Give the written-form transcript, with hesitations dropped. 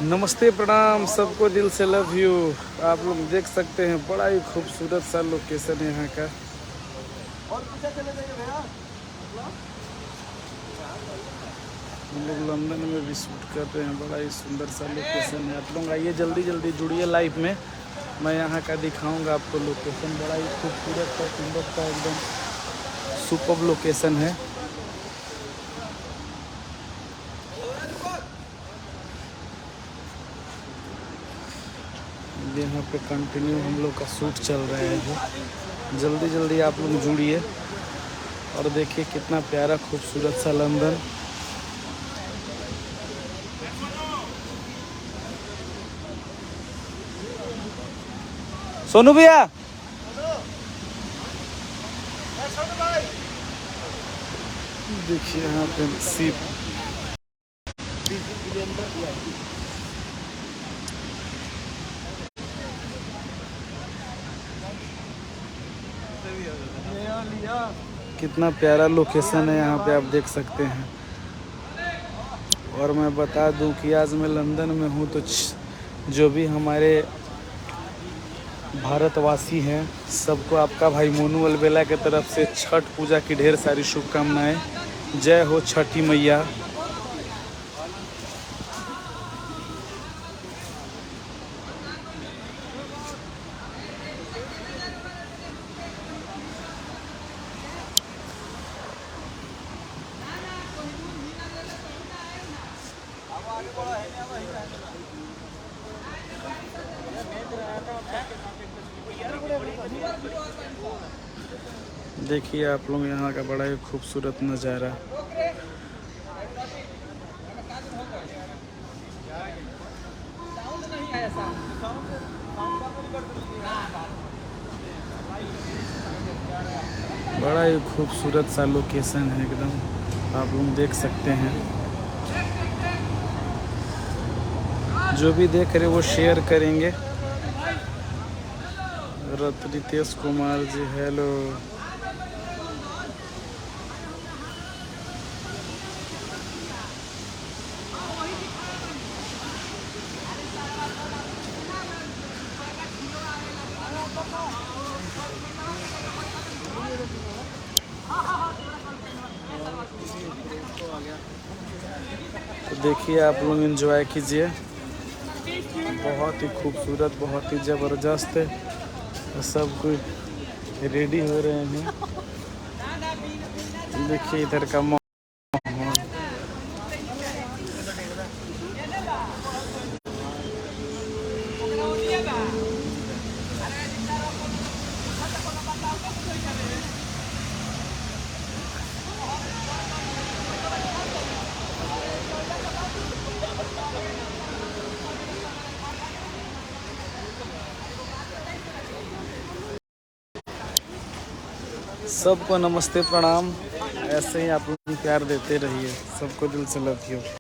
नमस्ते प्रणाम सबको, दिल से लव यू। आप लोग देख सकते हैं बड़ा ही खूबसूरत सा लोकेशन है यहाँ का। हम लोग लंदन में भी शूट कर रहे हैं, बड़ा ही सुंदर सा लोकेशन है। आप लोग आइए, जल्दी जल्दी जुड़िए लाइव में। मैं यहाँ का दिखाऊंगा आपको लोकेशन। बड़ा ही खूबसूरत सा, सुंदर सा, एकदम सुपर लोकेशन है। यहाँ पे कंटिन्यू हम लोग का शूट चल रहा है जो। जल्दी जल्दी आप लोग जुड़िए और देखिए कितना प्यारा खूबसूरत सा लंदन। सोनू भैया, देखिए यहाँ पे सीप। कितना प्यारा लोकेशन है यहाँ पे, आप देख सकते हैं। और मैं बता दूं कि आज मैं लंदन में हूँ, तो जो भी हमारे भारतवासी हैं सबको आपका भाई मोनू अलबेला की तरफ से छठ पूजा की ढेर सारी शुभकामनाएं। जय हो छठी मैया। देखिए आप लोग यहाँ का बड़ा ही खूबसूरत नज़ारा। बड़ा ही खूबसूरत सा लोकेशन है एकदम, आप लोग देख सकते हैं। जो भी देख रहे वो शेयर करेंगे। रितेश कुमार जी, हेलो। तो देखिए आप लोग एंजॉय कीजिए। बहुत ही खूबसूरत, बहुत ही ज़बरदस्त सब कुछ रेडी हो रहे हैं। देखिए इधर का माहौल। सबको नमस्ते प्रणाम। ऐसे ही आप लोग प्यार देते रहिए। सबको दिल से लव यू।